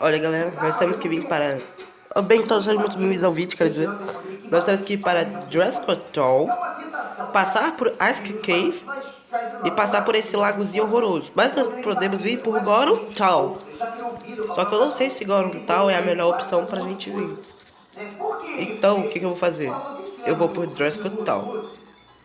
Olha, galera, nós temos que vir para... Bem, todos os muito bem-vindos ao vídeo, quer dizer. Nós temos que ir para Dresscotal, passar por Ask Cave e passar por esse lagozinho horroroso. Mas nós podemos vir por Goruntal. Só que eu não sei se Goruntal é a melhor opção pra gente vir. Então, o que eu vou fazer? Eu vou por Dresscotal.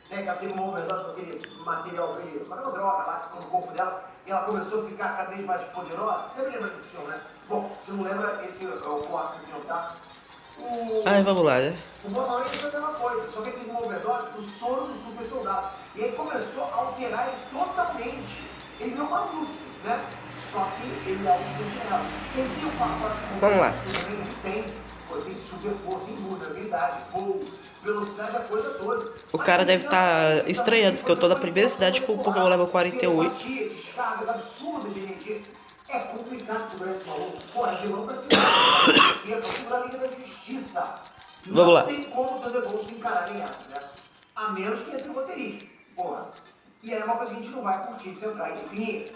Que ela teve uma overdose com aquele material, uma droga lá, no corpo dela, e ela começou a ficar cada vez mais poderosa. Você me lembra desse filme, né? Bom, se não lembra, esse é o quarto filme, tá? Ai, vamos lá, né? O Wolverine foi a mesma coisa, só que ele teve uma overdose do soro do super soldado. E aí começou a alterar ele totalmente. Ele virou uma luz, né? Só que ele é um sentinela. Ele tem um pacote com vamos lá. tem super força, invulnerabilidade, fogo, velocidade, a coisa toda. O cara deve estar estranhando, porque eu tô na primeira cidade com o Pokémon level 48. Descargas absurdas de energia. É complicado segurar esse maluco. Porra, é vilão pra segurar. É pra segurar a Liga da Justiça. Vamos lá. Não tem como o Thunderbolts encararem essa, né? A menos que entre o roteirismo. Porra. E aí é uma coisa que a gente não vai curtir se entrar e definir.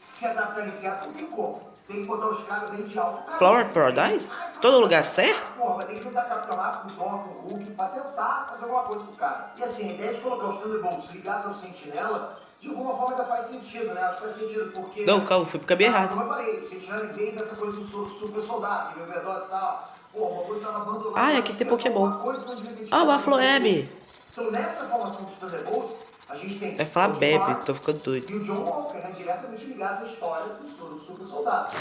Se adaptarem certo, não tem como. Tem que botar os caras aí de alto. Flower Paradise? Todo lugar certo? Porra, vai ter que juntar Capitão Marvel com o Thor, com o Hulk, pra tentar fazer alguma coisa com o cara. E assim, a ideia de colocar os Thunderbolts ligados ao Sentinela, de alguma forma ainda faz sentido, né? Acho que faz sentido porque... Não, calma, fui pro caminho errado. Como eu falei, o Sentinela veio dessa coisa do super soldado, de overdose e tal. Pô, uma coisa tava abandonada. Ah, aqui tem Pokémon. Ah, o Afloeb. Então nessa formação dos Thunderbolts, a gente tem... Vai falar bebe, tô ficando doido. E o John Walker, né? Diretamente ligados à história do super soldado.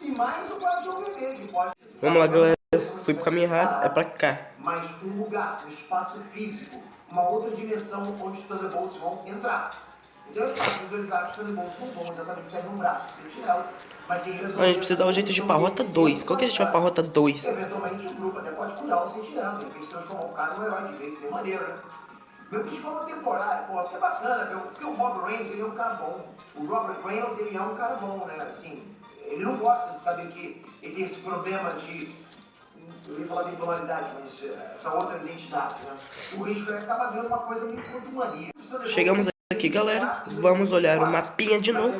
E mais o Guardião Vermelho, pode... Vamos lá, galera. Fui pro caminho errado, é pra cá. Mas um lugar, um espaço físico, uma outra dimensão onde os Thunderbolts vão entrar. Então é fácil visualizar que os Thunderbolts não vão exatamente sair num braço do Sentinela, mas sim resolver... A gente precisa dar um jeito de ir pra Rota 2. Qual que a gente vai pra Rota 2? Eventualmente o grupo até pode curar o Sentinela, de repente transformar o cara num herói de vez, seria maneiro, né? Meu que de forma temporária, pô, que é bacana, meu, porque o Bob Reynolds, ele é um cara bom. O Robert Reynolds, ele é um cara bom, né? Assim, ele não gosta de saber que ele tem esse problema de... Eu ia falar de bipolaridade, mas essa outra identidade, né? O risco é acabar vendo uma coisa meio quanto mania. Chegamos aqui, galera. Vamos olhar o mapinha de novo.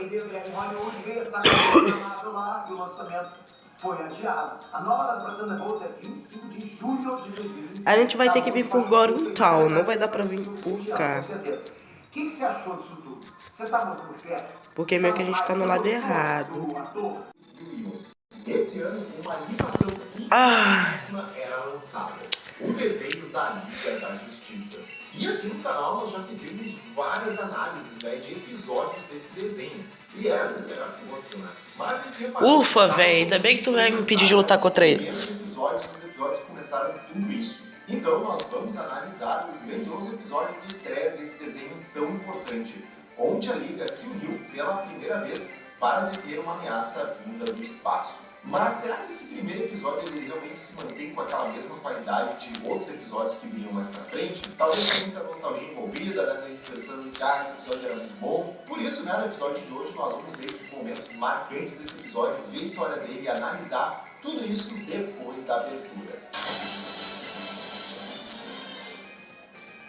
O lançamento foi adiado. A nova data para Thunderbolts é 25 de julho de 2025. A gente vai ter que vir por Goruntal, não vai dar pra vir por cá. O que você achou disso tudo? Você tá muito fé? Porque meio que a gente tá no lado errado. Esse ano, uma animação importantíssima era lançada. O desenho da Liga da Justiça. E aqui no canal nós já fizemos várias análises, né, de episódios desse desenho. E era um melhor que o outro, né? Mas aqui ufa, velho, ainda bem que tu vai me pedir de lutar contra ele. Os episódios começaram tudo isso. Então nós vamos analisar o grandioso episódio de estreia desse desenho tão importante, onde a Liga se uniu pela primeira vez para deter uma ameaça vinda do espaço. Mas será que esse primeiro episódio ele realmente se mantém com aquela mesma qualidade de outros episódios que viriam mais pra frente? Talvez tenha muita nostalgia envolvida, né? A gente pensando que esse episódio era muito bom. Por isso, né, no episódio de hoje nós vamos ver esses momentos marcantes desse episódio, ver a história dele e analisar tudo isso depois da abertura.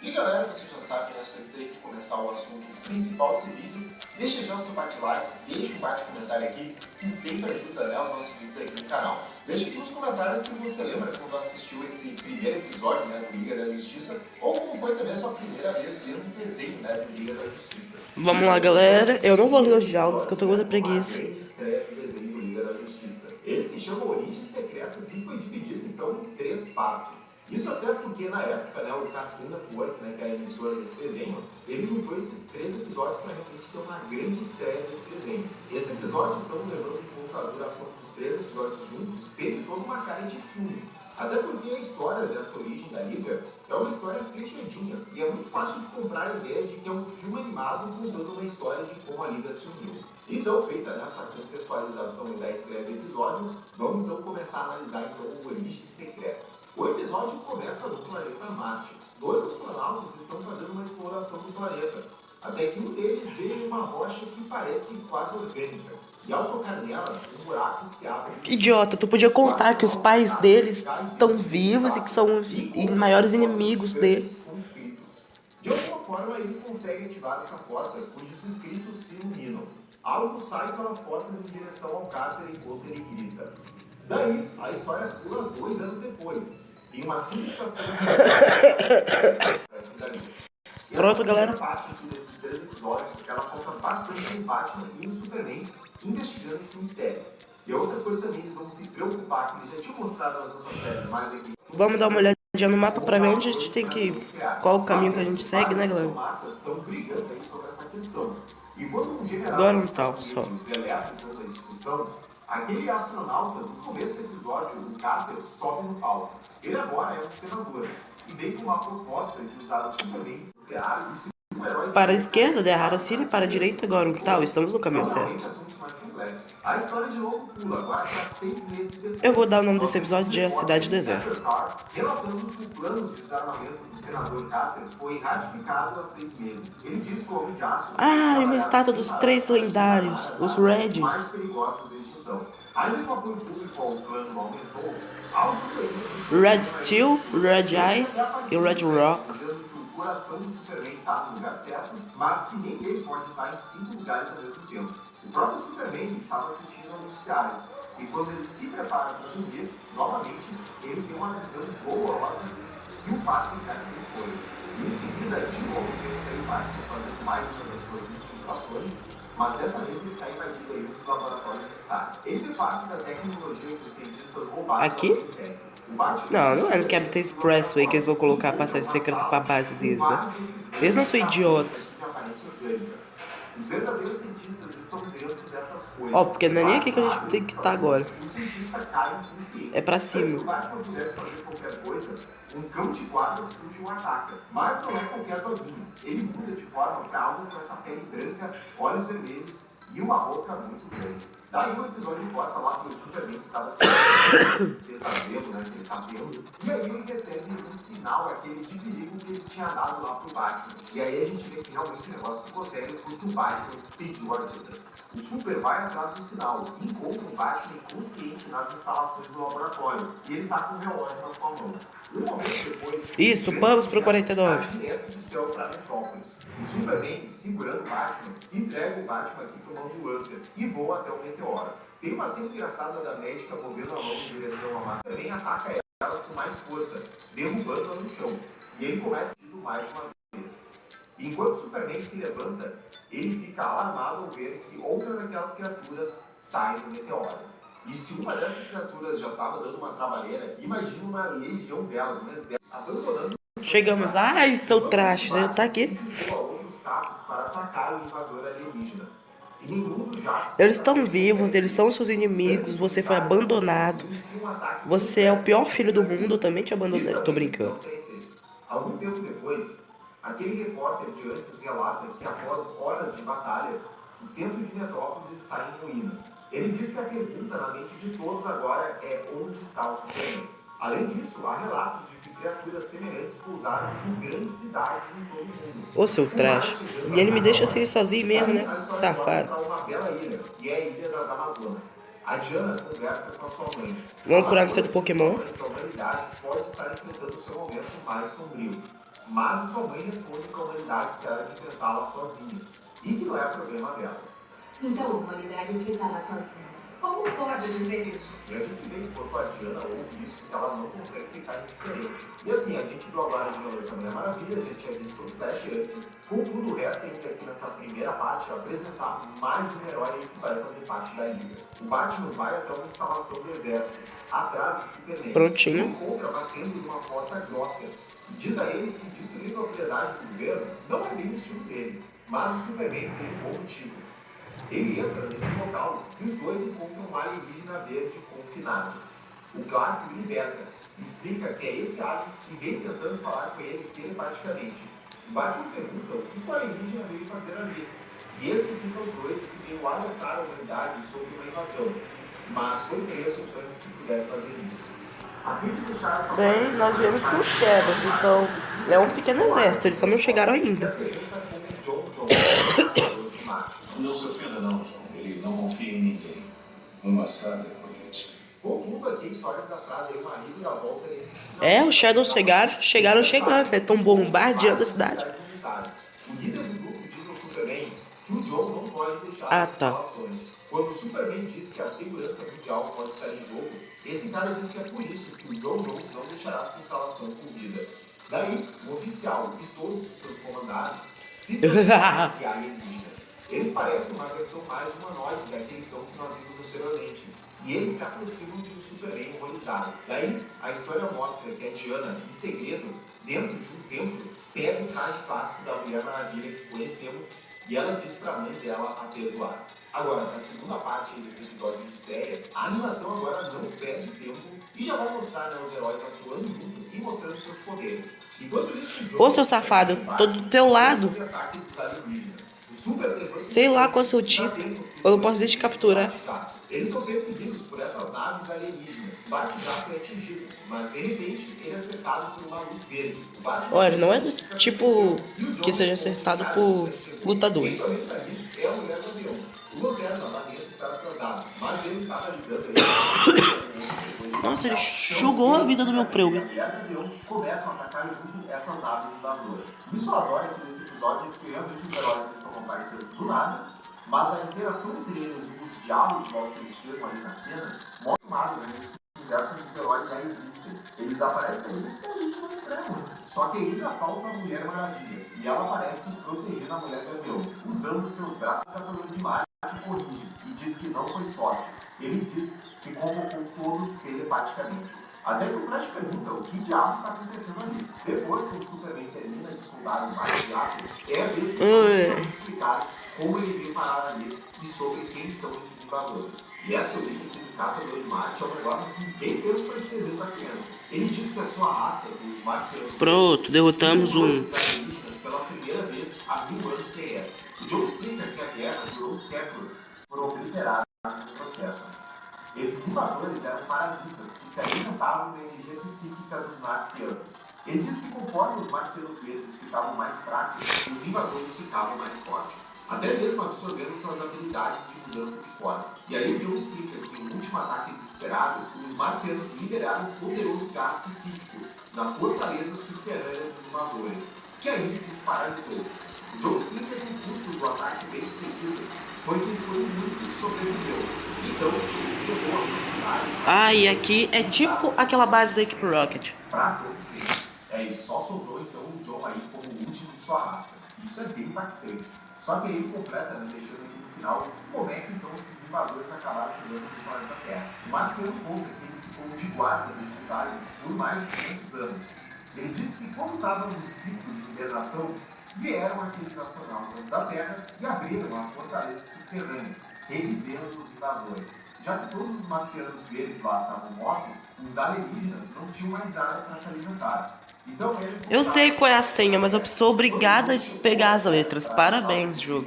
E galera, você já sabe, né, antes de a gente começar o assunto principal desse vídeo, deixa já o seu bate-like, deixa um bate-comentário aqui, que sempre ajuda, né, os nossos vídeos aqui no canal. Deixa aqui nos comentários se você lembra quando assistiu esse primeiro episódio, né, do Liga da Justiça, ou como foi também a sua primeira vez vendo um desenho, né, do Liga da Justiça. Vamos lá, galera. Eu não vou ler os diálogos, que eu tô com muita preguiça. A grande estreia do desenho do Liga da Justiça. Ele se chama Origens Secretas e foi dividido, então, em 3 partes. Isso até porque na época, né, o Cartoon Network, né, que era a emissora desse desenho, ele juntou esses 3 episódios para realmente ter uma grande estreia desse desenho. Esse episódio, então, levando em conta a duração dos 3 episódios juntos, teve toda uma cara de filme. Até porque a história dessa origem da Liga é uma história fechadinha e é muito fácil de comprar a ideia de que é um filme animado contando uma história de como a Liga se uniu. Então, feita nessa contextualização e da estreia do episódio, vamos então começar a analisar então Origens Secretas. O episódio começa no planeta Marte. 2 astronautas estão fazendo uma exploração do planeta, até que um deles vê uma rocha que parece quase orgânica. E ao tocar nela, um buraco se abre. Idiota, tu podia contar que os pais deles estão vivos e que são os maiores inimigos deles. De alguma forma, ele consegue ativar essa porta, cujos escritos se iluminam. algo sai pelas portas em direção ao Carter enquanto ele grita. Daí, a história pula 2 anos depois, em uma subestação de Pronto, galera. parte desses 3 episódios, ela foca bastante no Batman e no Superman investigando esse mistério. E a outra coisa também, eles vão se preocupar, que eles já tinham mostrado nas outras séries, mais aqui. Vamos dar uma olhadinha no mapa pra ver onde a gente tem que ir. Qual o caminho que a gente segue, né, galera? Estão brigando aí sobre essa questão. E quando um general Agora um tal só. eleva toda a discussão, aquele astronauta, no começo do episódio, o Carter, sobe no palco. Ele agora é um senador e veio com uma proposta de usar o Superman nuclear e ser um herói. Para a esquerda, The Hara City, para a direita, agora um tal. Estamos no caminho certo. Assuntos mais complexos. A história de novo pula, agora está 6 meses depois. Eu vou dar o nome desse episódio de A Cidade Deserta. Relatando que o plano de desarmamento do senador Carter foi ratificado há 6 meses. Ele disse que o Homem de Aço... Ah, e uma estátua dos 3 lendários, os Reds. mais perigosos desde então. Ainda que o apoio público ao plano aumentou, alguns aí... Red Steel, Red Eyes e Red Rock. Dizendo que o coração do Superman está no lugar certo, mas que nem ele pode estar em 5 lugares ao mesmo tempo. O próprio Superman estava assistindo ao noticiário, e quando ele se prepara para dormir, novamente, ele tem uma visão dolorosa que o faz ficar sem folha. Em seguida, de novo, temos a imagem fazendo mais uma das suas infiltrações, mas dessa vez ele está invadindo aí os laboratórios Stark. Ele é parte da tecnologia que os cientistas roubaram. Aqui? Não, não é no Captain Expressway que eles vão colocar a passagem secreta pra base deles, né? Eles não são idiotas. Os verdadeiros cientistas estão dentro dessas coisas. Ó, porque não é nem aqui que a gente tem que estar agora. O cientista cai inconsciente. É pra Se o cima. Batman pudesse fazer qualquer coisa, um cão de guarda surge e o ataca. Mas não é qualquer doguinho. Ele muda de forma para algo com essa pele branca, olhos vermelhos e uma boca muito grande. Daí o episódio corta lá pro Superman que tava sentindo pesadelo, né, que ele tá tendo. E aí ele recebe um sinal, aquele de perigo que ele tinha dado lá pro Batman. E aí a gente vê que realmente o negócio ficou sério porque o Batman pediu ajuda. O Super vai atrás do sinal e encontra o Batman inconsciente nas instalações do laboratório. E ele tá com um relógio na sua mão. Um momento depois... Isso, vamos pro 49. Tá direto do céu pra Metrópolis. O Superman, segurando o Batman, entrega o Batman aqui pra uma ambulância e voa até o meteoro. Tem uma cena engraçada da médica movendo a mão em direção à massa. Superman ataca ela com mais força, derrubando-a no chão. E ele começa a ir mais uma vez. Enquanto o Superman se levanta, ele fica alarmado ao ver que outra daquelas criaturas sai do meteoro. E se uma dessas criaturas já estava dando uma trabalheira, imagina uma legião delas, um exército, abandonando... Chegamos. Ai, seu traste, já tá aqui. Outros caças para atacar o invasor alienígena. E nenhum dos jatos... Eles estão vivos, eles são seus inimigos, você foi abandonado. Você é o pior filho do mundo, eu também te abandonei. Tô brincando. Algum tempo depois, aquele repórter de antes relata que após horas de batalha, o centro de Metrópolis está em ruínas. Ele diz que a pergunta na mente de todos agora é onde está o Superman. Além disso, há relatos de que criaturas semelhantes pousaram em grandes cidades em todo o mundo. Ô, seu traste. E ele me deixa assim sozinho mesmo, né? A história Safado. para uma bela ilha, que é a Ilha das Amazonas. A Diana conversa com a sua mãe. Vamos curar no centro Pokémon. Que a humanidade pode estar enfrentando o seu momento mais sombrio. Mas a sua mãe responde que a humanidade espera enfrentá-la sozinha. E que não é problema delas. Então a humanidade enfrentará sozinha. Como pode dizer isso? E a gente vê enquanto a Diana ouve isso, que ela não consegue ficar indiferente. E assim, a gente viu agora de novo essa Mulher Maravilha, a gente tinha visto o Flash antes. Contudo, o resto ainda aqui nessa primeira parte, apresentar mais um herói aí que vai fazer parte da Liga. O Batman vai até uma instalação do exército, atrás do Superman. Prontinho. E encontra batendo numa porta grossa. E diz a ele que destruir propriedade do governo não é bem o estilo dele. Mas o Superman tem um bom motivo. Ele entra nesse local e os dois encontram um alienígena verde confinado. O Clark o liberta, explica que é esse alien que vem tentando falar com ele telepaticamente. O Batman pergunta o que o alienígena veio fazer ali. E esse diz aos dois que veio alertar a humanidade sobre uma invasão, mas foi preso antes que pudesse fazer isso. A fim de deixar Bem, nós viemos com o Sheriff, então é um pequeno exército, eles só não chegaram ainda. Não se ofenda não, João. Ele não confia em ninguém. Uma sábia política. Contudo, aqui a história ainda traz aí uma reviravolta nesse... É, os Shadows chegaram chegando, né? Tão bombardeando a cidade. O líder do grupo diz ao Superman que o Joe não pode pode deixar Ah, as tá. instalações. Quando o Superman diz que a segurança mundial pode estar em jogo, esse cara diz que é por isso que o John Jones não deixará sua instalação com vida. Daí, o oficial e todos os seus comandados se transformam em alienígenas. Eles parecem uma versão mais humanoide daquele cão que nós vimos anteriormente. E eles se aproximam de um Superman horrorizado. Daí, a história mostra que a Diana, em segredo, dentro de um templo, pega o traje clássico da Mulher Maravilha que conhecemos e ela diz para a mãe dela a perdoar. Agora, na segunda parte desse episódio de estreia, a animação agora não perde tempo e já vai mostrar, né, os heróis atuando junto e mostrando seus poderes. Enquanto isso, Ô, seu safado, tô do teu lado. Sei lá qual é o seu tipo. Eu não posso deixar de capturar. Eles são perseguidos por essas naves alienígenas. O Bate-Jato é atingido, mas de repente ele é acertado por uma luz verde. Olha, não é do tipo que seja acertado por lutadores. É a mulher do avião. O Lanterna lamenta estar atrasado, mas ele estava ligando aí. Nossa, ele jogou a vida do meu prêmio. A mulher do avião começam a atacar junto essas naves invasoras. Isso eu adoro aqui nesse episódio é que realmente os heróis estão aparecendo do nada, mas a interação entre eles, os diálogos que eles chegam ali na cena, mostra um lado, né? Esse universo onde os heróis já existem. Eles aparecem ali e a gente não estranha muito. Só que ainda falta a Mulher Maravilha. E ela aparece protegendo a mulher do avião, usando seus braços de caçador de imagem e corrige. E diz que não foi sorte. Ele diz que convocou todos telepaticamente. Até que o Flash pergunta o que diabos está acontecendo ali. Depois que o Superman termina de soldar o Bate-Jato, é a vez de explicar como ele veio parar ali e sobre quem são esses invasores. E essa origem do caçador de Marte é um negócio assim bem Deus para esse desenho da criança. Ele diz que a sua raça, os marcianos, Pronto, derrotamos um. alienígenas pela primeira vez há 1000 anos terrestres. O Joe explica que a Guerra durou séculos, foram obliterados no processo. Esses invasores eram parasitas que se alimentavam da energia psíquica dos marcianos. Ele diz que conforme os marcianos verdes ficavam mais fracos, os invasores ficavam mais fortes, até mesmo absorvendo suas habilidades de mudança de forma. E aí o Joe explica que no último ataque desesperado, os marcianos liberaram um poderoso gás psíquico na fortaleza subterrânea dos invasores, que aí os paralisou. O Joe explica que o custo do ataque bem sucedido foi que ele foi o único que sobreviveu. Então, ele cegou a sua cidade. Ah, e aqui é tipo aquela base da Equipe Rocket. Pra todos eles. E só sobrou então o John aí como o último de sua raça. Isso é bem impactante. Só que aí ele completa, né, deixando aqui no final como é que então esses invasores acabaram chegando no planeta Terra. O Marciano conta que ele ficou de guarda desses aliens por mais de 500 anos. Ele disse que quando estava no ciclo de hibernação, vieram aqueles astronautas da Terra e abriram a fortaleza subterrânea, revivendo os invasores. Já que todos os marcianos verdes lá estavam mortos, os alienígenas não tinham mais nada para se alimentar. Então eles... Eu sei qual é a senha, mas eu sou obrigada a pegar as letras. Parabéns, jogo.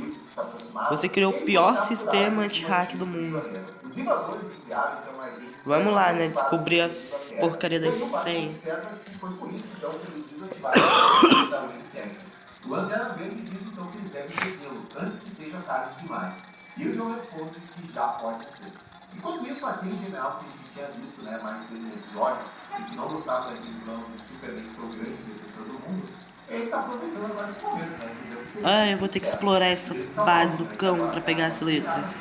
Você criou o pior sistema anti-hack do mundo. Os invasores enviaram então mais eles... Vamos lá, né? Descobrir as porcaria das senhas. Foi por isso então que eles desativaram a da Wing Tank. O Lanterna Verde diz então que eles devem perdê-lo antes que seja tarde demais. E o John responde que já pode ser. Enquanto isso, aquele general que a gente tinha visto, né, mais cedo no episódio, e que não gostava daquele plano do Superman ser o grande defensor do mundo, ele está aproveitando agora esse momento, né? Ah, eu vou ter que explorar essa base do cão pra pegar as letras.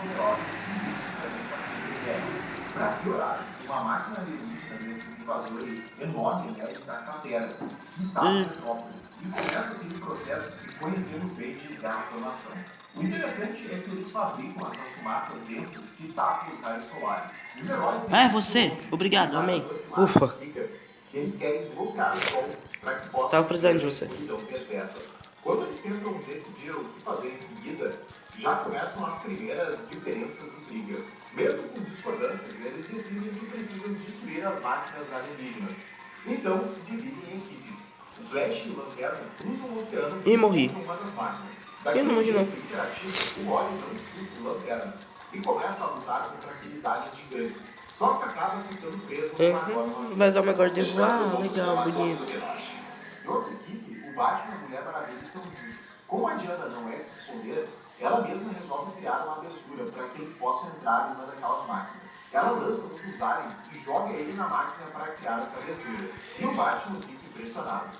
Para piorar, uma máquina alienígena desses invasores enorme, né, da cratera, que está na metrópolis, e começa aquele processo que conhecemos bem de terraformação. O interessante é que eles fabricam essas fumaças densas que tapam os raios solares. Os heróis... Ah, é você? Obrigado, amém. Ufa. Que eles querem bloquear o sol para que possam... Tava precisando de você. Quando eles tentam decidir o que fazer em seguida, já começam as primeiras diferenças e brigas. Mesmo com discordâncias, eles decidem que precisam destruir as máquinas alienígenas. Então se dividem em equipes. O Flash e o Lanterna cruzam o oceano e morri. uma das máquinas. Eu não morri, não. O Wally não escuta o Lanterna e começa a lutar contra aqueles aliens gigantes. Só que acaba ficando preso numa vai usar o meu guarda voar, legal, bonito. Em outra equipe, o Batman e a Mulher Maravilha estão juntos. Como a Diana não é de se esconder, ela mesma resolve criar uma abertura para que eles possam entrar em uma daquelas máquinas. Ela lança um dos aliens e joga ele na máquina para criar essa abertura. E o Batman fica impressionado.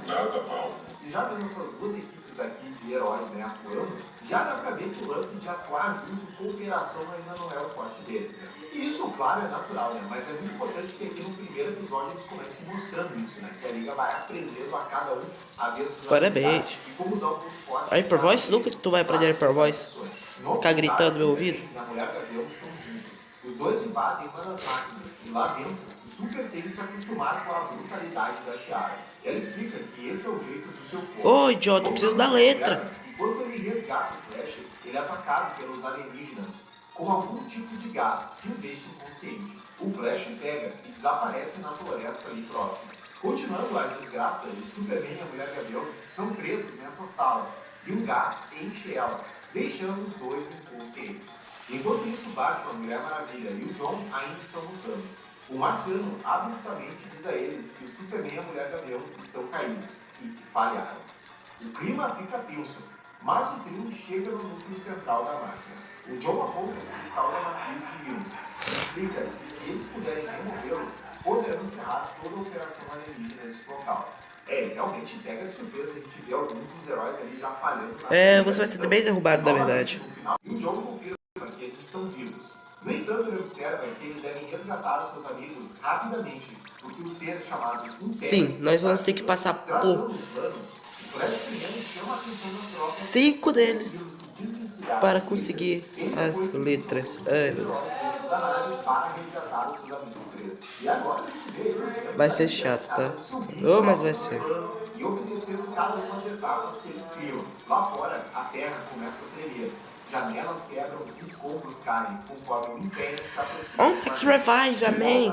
Nada mal. E já vendo essas duas equipes aqui de heróis, né, atuando, já dá pra ver que o lance de atuar junto, cooperação ainda não é o forte dele. E isso, claro, é natural, né? Mas é muito importante que aqui no primeiro episódio eles comecem mostrando isso, né? Que a Liga vai aprendendo a cada um a ver suas Parabéns. habilidades e como usar o ponto forte. Aí, Hyper Voice? Nunca tu vai aprender Hyper Voice. Ficar gritando no meu ouvido. E a Mulher Gavião estão juntos. Os dois invadem uma das máquinas e lá dentro, o Super tem que se acostumar com a brutalidade da Shi'Ara. Ela explica que esse é o jeito do seu corpo. Ô, idiota, eu preciso da letra. Enquanto ele resgata o Flash, ele é atacado pelos alienígenas com algum tipo de gás que o deixa inconsciente. O Flash pega e desaparece na floresta ali próximo. Continuando a desgraça, o Superman e a Mulher Gavião são presos nessa sala e o gás enche ela, deixando os dois inconscientes. Enquanto isso, Batman, a Mulher Maravilha e o John ainda estão lutando. O Marciano abruptamente diz a eles que o Superman e a Mulher Gavião estão caídos e que falharam. O clima fica tenso, mas o trio chega no núcleo central da máquina. O John aponta o cristal da matriz de Hills e explica que se eles puderem removê-lo, poderão encerrar toda a operação alienígena nesse local. Realmente pega de surpresa a gente ver alguns dos heróis ali já falhando. Você vai ser bem derrubado, na verdade. E o John confirma que eles estão vivos. No entanto, ele observa que eles devem resgatar os seus amigos rapidamente, porque o ser chamado Império... Sim, nós vamos ter que passar por 5 deles para conseguir as letras. Ai, meu Deus. Vai ser chato, tá? Oh, mas vai ser. E obedecendo cada uma das etapas que eles criam. Lá fora, a terra começa a tremer. Janelas quebram e escombros caem, conforme o Império está pressionando. Onfix Revive, amém!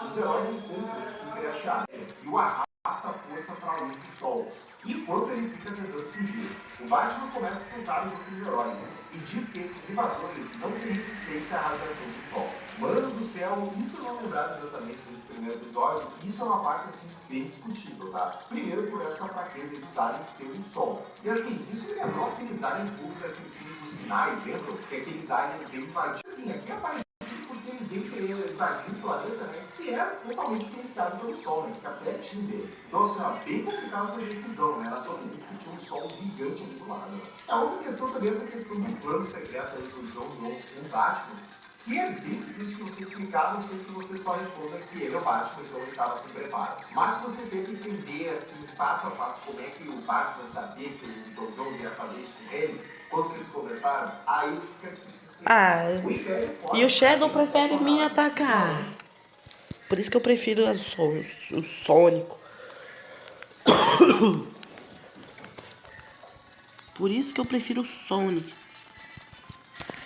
Os heróis encontram o Super Shi'Ara e o arrasta a força para a luz do sol, enquanto ele fica tentando fugir. O Batman começa a soltar os outros heróis e diz que esses invasores não têm resistência à radiação do sol. Mano do céu, isso eu não lembrava exatamente desse primeiro episódio, isso é uma parte assim bem discutível, tá? Primeiro por essa fraqueza dos aliens ser o sol. E assim, isso me lembrou aqueles aliens burros daquele filme dos Sinais, lembram? Que aqueles aliens vêm invadir. Assim, aqui é parecido porque eles vêm querer invadir o planeta, né? Que é totalmente influenciado pelo sol, né? Fica pertinho dele. Então assim, ó, bem complicado essa decisão, né? Nós só temos que tinha um sol gigante ali do lado. Né? A outra questão também é essa questão do plano secreto aí do John Jones com o Batman, que é bem difícil de você explicar, não sei que você só responda que ele é o Batman, então ele estava com preparo. Mas se você tem que entender, assim, passo a passo, como é que o Batman sabia que o John Jones ia fazer isso com ele, quando que eles conversaram, aí fica difícil de explicar. E o Shadow prefere me atacar. Por isso que eu prefiro o Sônico. Por isso que eu prefiro o Sonic.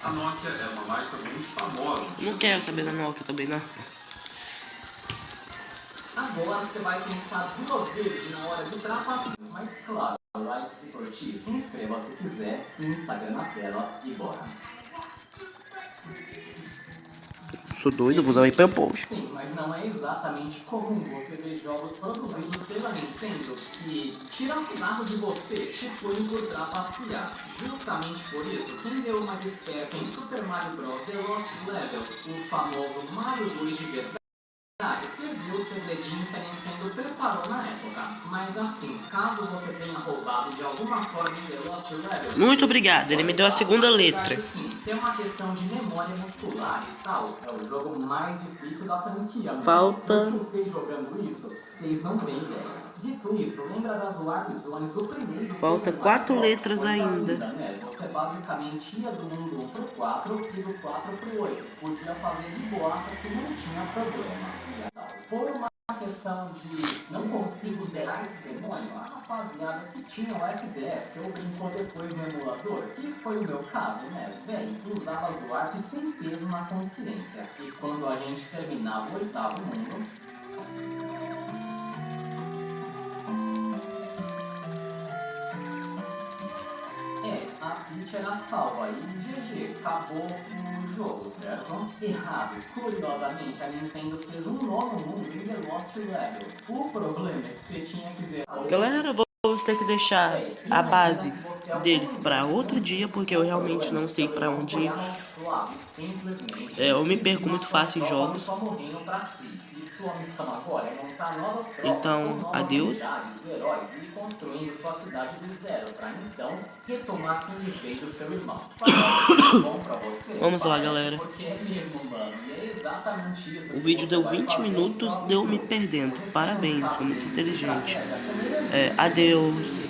A Nokia é uma marca muito famosa. Não quero saber da Nokia também, não. Agora você vai pensar 2 vezes na hora de trapacear. Mas claro, like se curtir, se inscreva se quiser, Instagram na tela e bora. Sou doido, vou usar o Hyper Post. Sim, mas não é exatamente comum você ver jogos produzidos pela Nintendo que tiram sarro de você, te põem por trapacear. Justamente por isso, quem deu uma desperta em Super Mario Bros. The Lost Levels, o famoso Mario 2 de verdade, perdeu o segredinho que a Nintendo preparou na época. Mas assim, caso você tenha roubado de alguma forma em The Lost Levels... Muito obrigado, ele me deu a segunda letra. Sim, se é uma questão de memória muscular e tal, é o jogo mais difícil da franquia. Falta... Eu chutei jogando isso, vocês não têm ideia. Dito isso, lembra das Warp Zones do primeiro... Falta 4 letras ainda. Né? Você basicamente ia do mundo 1 pro 4 e do 4 pro 8. Podia fazer de bosta que não tinha problema. Por uma questão de não consigo zerar esse demônio, a rapaziada que tinha o FDS ou brincou depois no emulador, que foi o meu caso, né, velho, usava as Warp sem peso na consciência. E quando a gente terminava o 8º mundo... a Peach era salva e GG, acabou o jogo, certo? Errado. Curiosamente, a Nintendo fez um novo mundo em The Lost Levels. O problema é que você tinha que zerar... Galera, vamos ter que deixar a base deles pra outro dia, porque eu realmente não sei pra onde ir. Eu me perco muito fácil em jogos. Então, adeus. Vamos lá, galera. O vídeo deu 20 minutos, deu me perdendo. Parabéns, sou muito inteligente. Adeus.